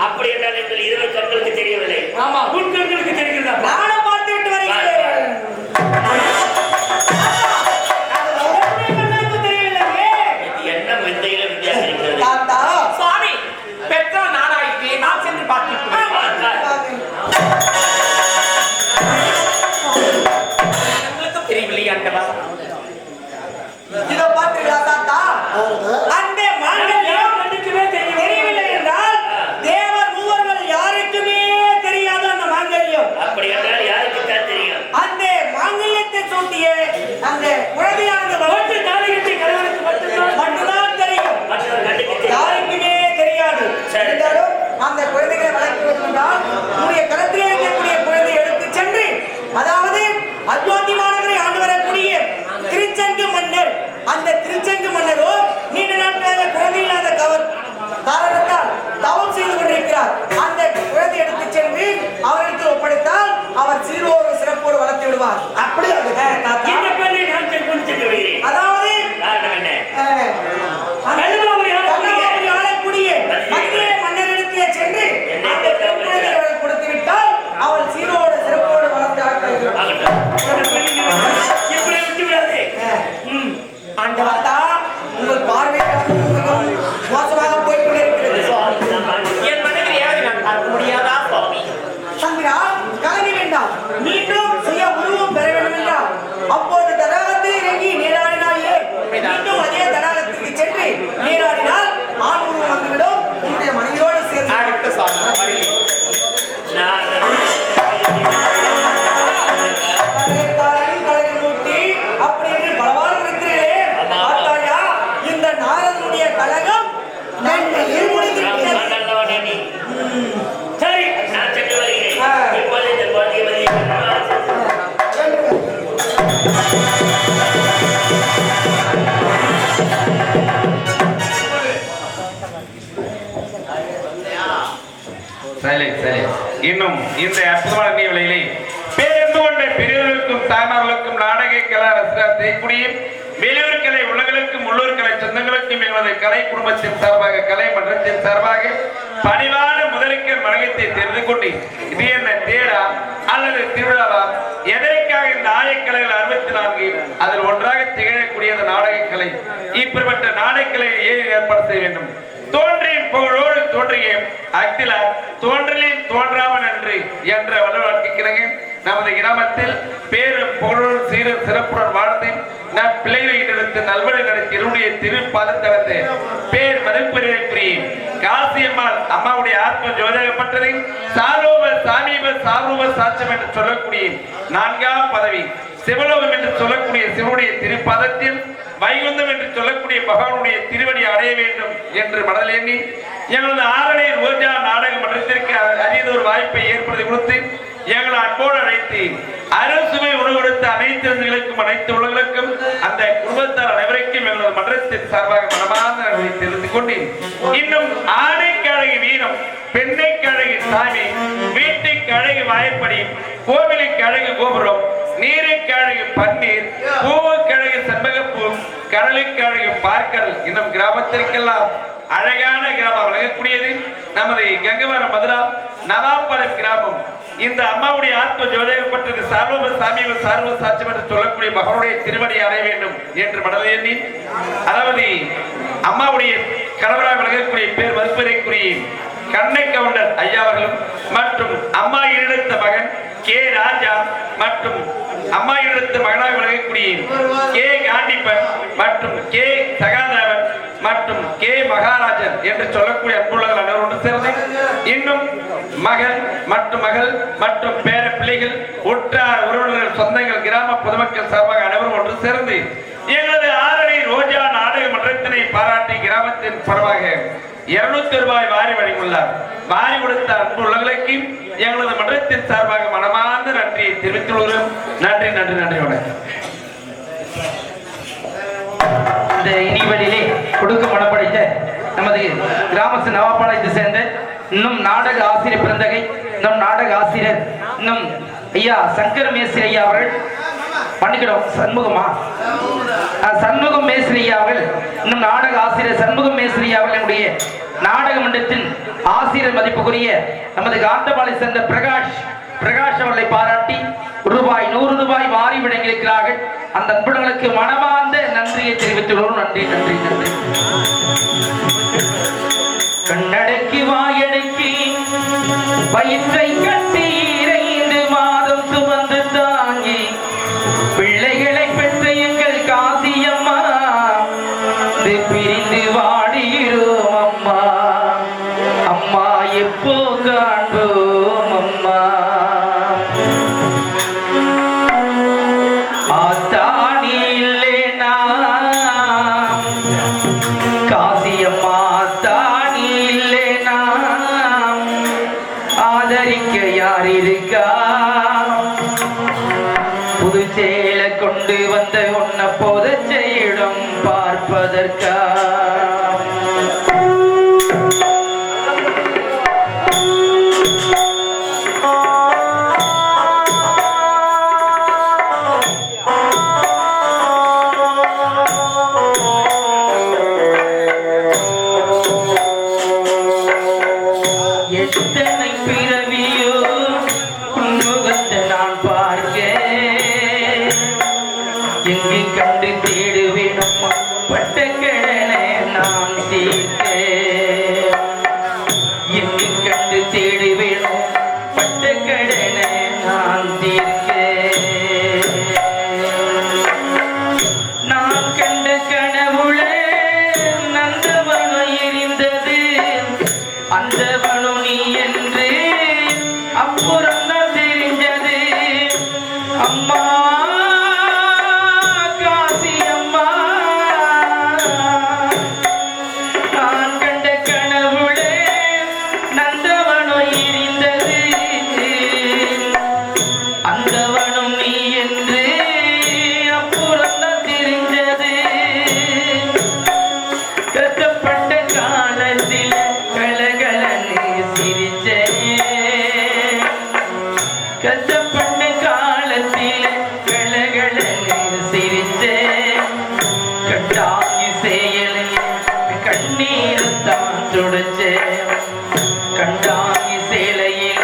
அப்படி என்றால் எங்கள் இருவர் கண்களுக்கு தெரியவில்லை. ஆமா, உன் கண்களுக்கு தெரிகிறதா? நானும் பார்த்து விட்டு வருகிறேன். என்ன மெத்தையில வித்தியாசம் இருக்கிறது? தாத்தா சுவாமி, பெற்றோர் நானாயிற்று, நான் சென்று பார்த்து தெரியவில்லை அண்டவா. இதோ பார்த்தீங்களா தாத்தா? அந்த மாங்கல்யம் கண்ணுக்குமே தெரியவில்லை என்றால் தேவர் மூவர்கள் யாருக்குமே தெரியாது அந்த மாங்கல்யம். அப்படி என்றால் யாருக்கு தான் தெரியும்? அந்த மாங்கல்யத்தை சூட்டிய அந்த குழந்தையானது வகுத்து தாலிகத்தை கணவனுக்கு மட்டும்தான் தெரியும். யாருக்குமே தெரியாது. இருந்தாலும் அந்த குழந்தைகளை வளர்க்குவது என்றால் உன்னுடைய களத்திலே இருக்கக்கூடிய குழந்தை எடுத்து சென்று, அதாவது அயோத்தி மாநகரை ஆண்டு வரக்கூடிய திருச்செங்கு மன்னர், அந்த திருச்செங்கு மன்னரோ நீண்ட நாட்களாக குழந்தை இல்லாத காரணத்தால் தவம் செய்து கொண்டிருக்கிறார். அந்த குழந்தை எடுத்து சென்று அவர்களுக்கு ஒப்படைத்தால் அவர் சீரோடு சிறப்போடு வளர்த்து விடுவார். அப்படி இந்த பெண்ணை நான் கொண்டு சென்று விடுகிறேன். அதாவது காரணம் என்ன? ஆளக்கூடிய மத்திய மன்னரிடத்திலே சென்று அந்த குழந்தைகளை கொடுத்து விட்டால் அவள் சீரோடு சிறப்போடு வளர்த்து இப்படி விட்டு விடாதே. ஆண்டவா, உங்கள் பார்வை மோசமாக போய்கொண்டிருக்கிறது. என் மனைவி ஏதாவது நான் பார்க்க முடியாதா சுவாமி? சந்திரா, கலங்க வேண்டாம். மீண்டும் சுய உருவம் பெற வேண்டும் என்றால் அப்போது தடாகத்தில் இறங்கி நீராடினாயே, மீண்டும் அதே தடாகத்திற்கு சென்று நீராடினால் ஆண் உருவம் வந்துவிடும். உன்னுடைய மனைவியோடு சேர்ந்து அப்படி என்று பலவாறு இருக்கிறீர்களே பார்த்தாயா? இந்த நாரதனுடைய கழகம் சரி, நான் சென்று வருகிறேன். இப்போது இந்த குழந்தையை இன்னும் இந்த அற்புதமான நிகழ்விலே பேருந்து கொண்ட பெரியவர்களுக்கும் தாய்மார்களுக்கும் நாடக கலா ரசிகர்களுக்கும் வெளியூர் கலை உலகளுக்கும் உள்ளூர் கலை சொந்தங்களுக்கும் எங்களது கலை குடும்பத்தின் சார்பாக கலை மன்றத்தின் சார்பாக பணிவான முதலுக்கு மனகத்தை தெரிந்து கொண்டு இது என்ன தேடா அல்லது திருவிழாவா, எதற்காக இந்த ஆயக்கலைகள் 64 அதில் ஒன்றாக திகழக்கூடிய நாடகக்கலை, இப்படிப்பட்ட நாடகக்கலையை ஏன் ஏற்பாடு செய்ய வேண்டும்? தோன்றிய புகழோடு தோன்றிய அகிலா தோன்றலில் தோன்றாமல் என்று என்ற வலுவாக்கிக்கிறேன். நமது கிராமத்தில் பேரும் புகழோடு சீர சிறப்புடன் வாழ்ந்து நம் பிள்ளைகளிடத்து நல்வழி நடத்தி என்னுடைய திருப்பாதத்தை பேர் மதிப்புரிய காசியம்மாள் அம்மாவுடைய ஆத்ம ஜோதிடப்பட்டதை சாரோவ சாமீப சாரூப சாட்சம் என்று சொல்லக்கூடிய 4ஆம் பதவி சிவலோகம் என்று சொல்லக்கூடிய சிவனுடைய திருப்பாதத்தில் வைகுந்தம் என்று சொல்லக்கூடிய பகவானுடைய திருவடி அடைய வேண்டும் என்று மனதில் எண்ணி எங்களது ஆரணை ரோஜா நாடக மன்றத்திற்கு அரியதொரு வாய்ப்பை ஏற்படுத்தி கொடுத்து எங்களை அன்போடு அழைத்து அறுசுவை உணவு கொடுத்த அனைத்து அனைத்து உலகளுக்கும் அந்த குடும்பத்தார் அனைவருக்கும் எங்களது மன்றத்தின் சார்பாக மனமார்ந்த தெரிந்து கொண்டு இன்னும் ஆணைக்கு அழகு வீரம், பெண்ணைக்கு அழகு சாமி, வீட்டுக்கு அழகு வாய்ப்படி, கோவிலுக்கு அழகு கோபுரம், நீருக்கு அழகு பன்னீர், பூவுக்கு அழகு செண்பகப்பூ, கடலுக்கு அழகு பார்க்கடல். இன்னும் கிராமத்திற்கெல்லாம் அழகான கிராமம் விளங்கக்கூடியது நமது கங்கவரம் மதுரா நவாபாளையம் கிராமம். இந்த அம்மாவுடைய ஆத்ம ஜோதிடப்பட்டது சார்வ சாமிய சார்வ சாட்சியம் என்று சொல்லக்கூடிய மகனுடைய திருவடி அடைய வேண்டும் என்று மனதில் எண்ணி, அதாவது அம்மாவுடைய கணவராக விளங்கக்கூடிய பேர் மதிப்பிற்குரிய கண்ணை கவுண்டர் ஐயா அவர்களும் மற்றும் அம்மா எடுத்த மகன் கே ராஜா மற்றும் அம்மா எடுத்த மகனாக விளங்கக்கூடிய கே காண்டிப்பன் மற்றும் கே சகாதேவன் மற்றும் கே மகாராஜன் என்று சொல்லக்கூடிய அன்புள்ளவர்கள் அனைவரும் ஒன்று சேர்ந்து இன்னும் மகன் மற்றும் மகள் மற்றும் பேர பிள்ளைகள் உற்றார் உறவினர்கள் சொந்தங்கள் கிராம பொதுமக்கள் சார்பாக அனைவரும் ஒன்று சேர்ந்து எங்களது ஆரணி ரோஜா நாடக மன்றத்தினை பாராட்டி கிராமத்தின் பரவாக 200 ரூபாய் வாரி வழங்கியுள்ளார். வாரி கொடுத்த அன்பு உள்ளவர்களுக்கு எங்களது மன்றத்தின் சார்பாக மனமார்ந்த நன்றியை தெரிவித்துள்ளோம். நன்றி நன்றி நன்றி வணக்கம். இந்த இனிவெளியிலே கொடுக்க மனப்படைத்த நமது கிராமத்து நவாபாளையத்தை சேர்ந்த இன்னும் நாடக ஆசிரியர் பிறந்தகை, இன்னும் நாடக ஆசிரியர் இன்னும் ஐயா சங்கர் மேஸ்திரி ஐயா அவர்கள் பண்ணிக்கிடும் சண்முகமா சண்முகம் மேஸ்திரியாவில் இன்னும் நாடக ஆசிரியர் சண்முகம் மேஸ்திரியாவில் என்னுடைய நாடக மன்றத்தின் ஆசிரியர் மதிப்புக்குரிய நமது காந்தபாலை சேர்ந்த பிரகாஷ் அவர்களை பாராட்டி ரூபாய் 100 மாறி வழங்கியிருக்கிறார்கள். அந்த அன்புடங்களுக்கு மனமார்ந்த நன்றியை தெரிவித்துள்ளோம். நன்றி நன்றி நன்றி. கண்ணடக்கி வாயடக்கி வயிற்றை கட்டி 2 மாதம் சுமந்து தாங்கி பிள்ளைகளை பெற்ற எங்கள் காசியம்மா பிரிந்து வாடுகிறோம் அம்மா. அம்மா எப்போ காண்போம் அம்மா. ஆத்தானி இல்லேனா காசியம்மா தானி இல்லேனா ஆதரிக்க யார் இருக்கா? புது சேல கொண்டு வந்த உன்ன போத செய்யிடம் பார்ப்பதற்கா? எத்தனை பிறவியோ உன்முகத்தை நான் பார்க்க எங்கு கண்டு தேடுவேனும் பட்ட கடனை நான் தீர்க்க. எங்கு கண்டு தேடுவேனும் பட்ட கடனை நான் தீர்க்க. நான் கண்ட கனவுல நந்தவனம் எரிந்தது அந்தவனும் நீ என்று அப்புறம் தான் தெரிஞ்சது அம்மா காசி அம்மா. நான் கண்ட கனவுல நந்தவனம் எரிந்தது அந்தவனும் நீ என்று அப்புறம் தான் தெரிஞ்சது. கஷ்டப்பட்ட காலத்தில் கலகலன்னு சிரிச்சேன். கஷ்டப்பட்ட காலத்தில் கலகலன்னு சிரிச்சேன். கட்டாங்கி செயலில் கண்ணீர் தான் துடைச்சேன். கண்டாங்கி சேலையில்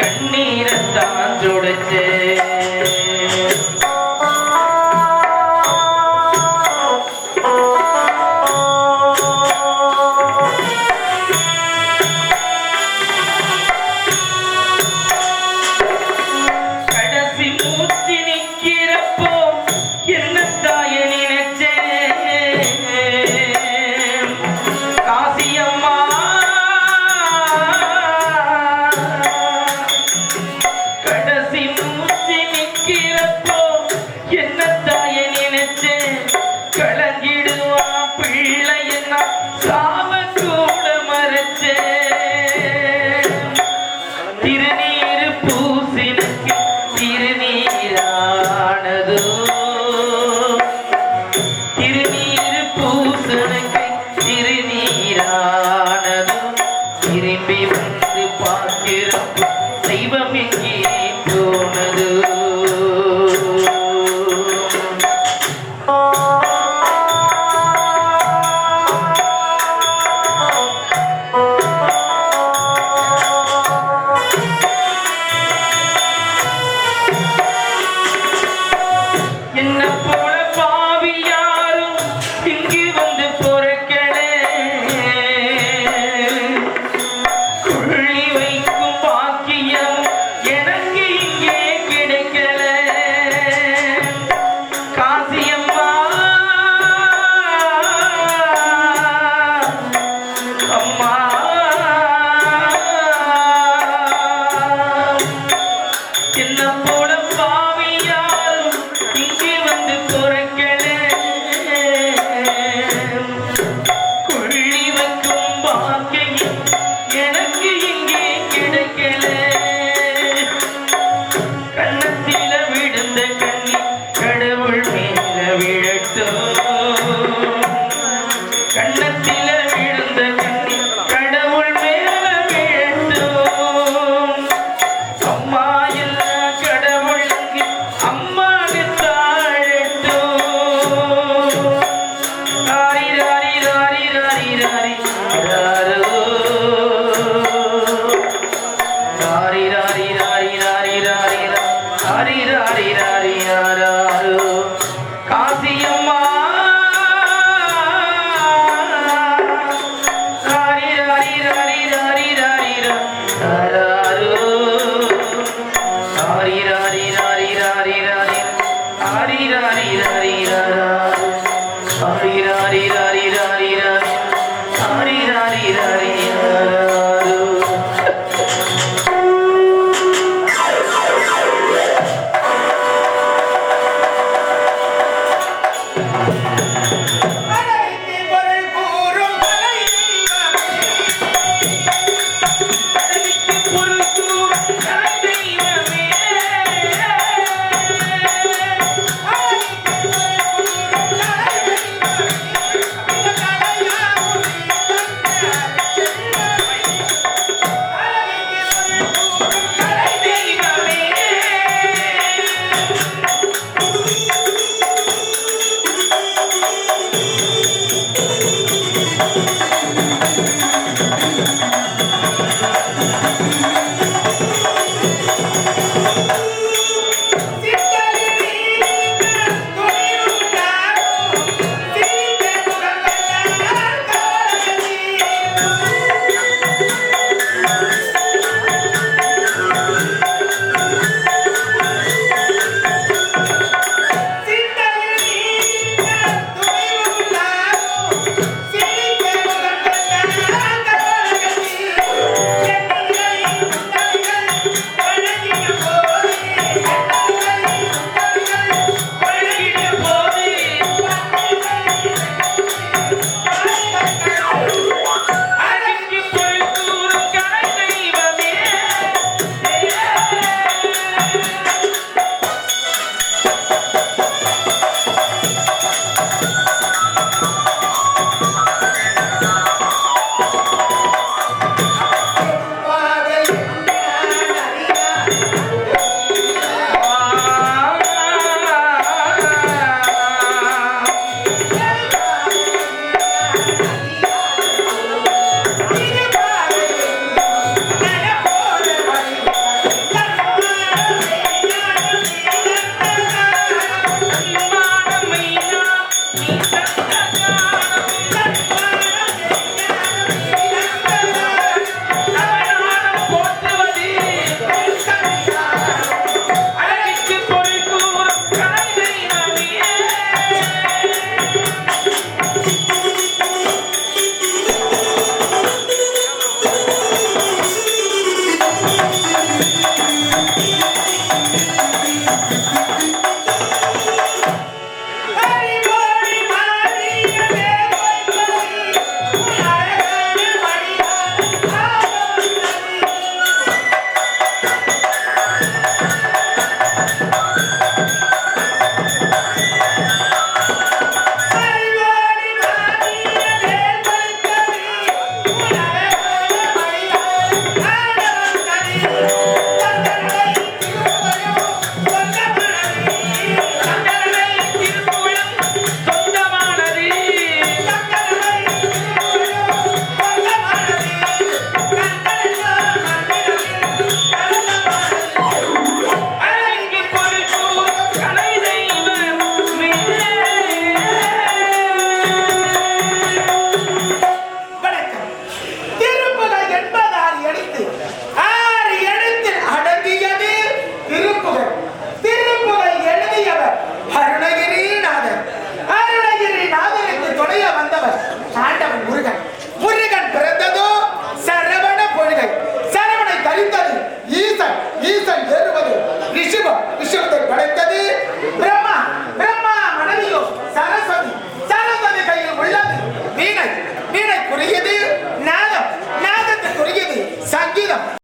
கண்ணீரை தான் துடைச்சேன். தாரா